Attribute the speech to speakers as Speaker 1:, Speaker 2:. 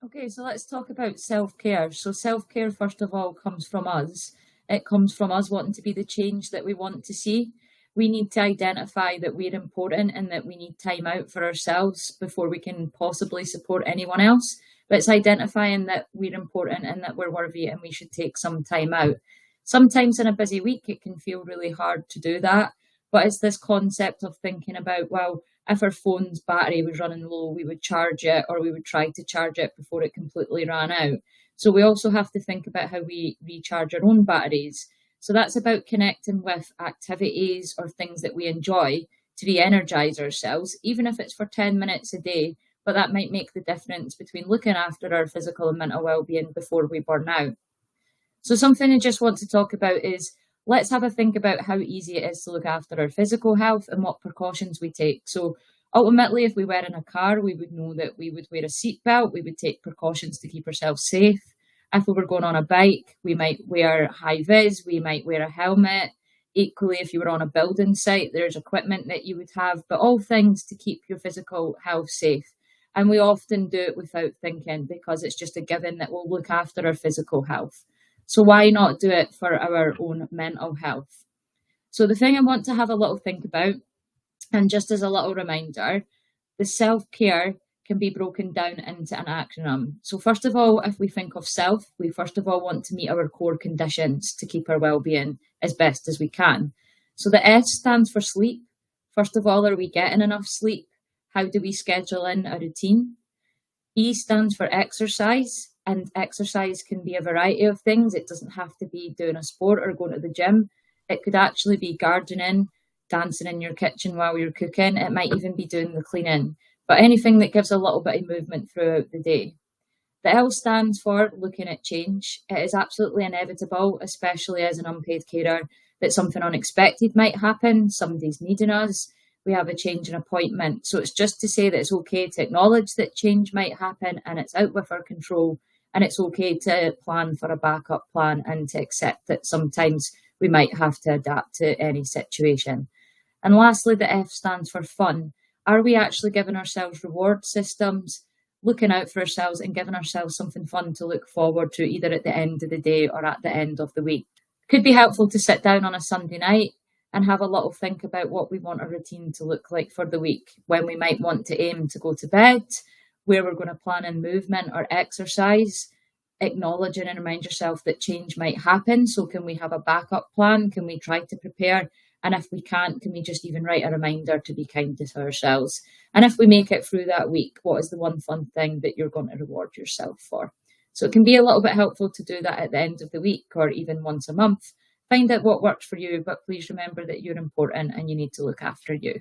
Speaker 1: Okay, so let's talk about self-care. So self-care, first of all, comes from us. It comes from us wanting to be the change that we want to see. We need to identify that we're important and that we need time out for ourselves before we can possibly support anyone else. But it's identifying that we're important and that we're worthy and we should take some time out. Sometimes in a busy week, it can feel really hard to do that. But it's this concept of thinking about, well, if our phone's battery was running low, we would charge it or we would try to charge it before it completely ran out. So we also have to think about how we recharge our own batteries. So that's about connecting with activities or things that we enjoy to re energize ourselves, even if it's for 10 minutes a day. But that might make the difference between looking after our physical and mental well-being before we burn out. So, something I just want to talk about is let's have a think about how easy it is to look after our physical health and what precautions we take. So, ultimately, if we were in a car, we would know that we would wear a seatbelt, we would take precautions to keep ourselves safe. If we were going on a bike, we might wear high vis, we might wear a helmet. Equally, if you were on a building site, there's equipment that you would have, but all things to keep your physical health safe. And we often do it without thinking because it's just a given that we'll look after our physical health. So why not do it for our own mental health? So the thing I want to have a little think about, and just as a little reminder, the self-care can be broken down into an acronym. So first of all, if we think of self, we first of all want to meet our core conditions to keep our well-being as best as we can. So the S stands for sleep. First of all, are we getting enough sleep? How do we schedule in a routine? E stands for exercise, and exercise can be a variety of things. It doesn't have to be doing a sport or going to the gym. It could actually be gardening, dancing in your kitchen while you're cooking. It might even be doing the cleaning, but anything that gives a little bit of movement throughout the day. The L stands for looking at change. It is absolutely inevitable, especially as an unpaid carer, that something unexpected might happen. Somebody's needing us. We have a change in appointment. So it's just to say that it's okay to acknowledge that change might happen and it's out with our control. And it's okay to plan for a backup plan and to accept that sometimes we might have to adapt to any situation. And lastly, the F stands for fun. Are we actually giving ourselves reward systems, looking out for ourselves and giving ourselves something fun to look forward to either at the end of the day or at the end of the week? Could be helpful to sit down on a Sunday night and have a little think about what we want our routine to look like for the week, when we might want to aim to go to bed, where we're going to plan in movement or exercise, acknowledging and remind yourself that change might happen. So can we have a backup plan? Can we try to prepare? And if we can't, can we just even write a reminder to be kind to ourselves? And if we make it through that week, what is the one fun thing that you're going to reward yourself for? So it can be a little bit helpful to do that at the end of the week or even once a month. Find out what works for you, but please remember that you're important and you need to look after you.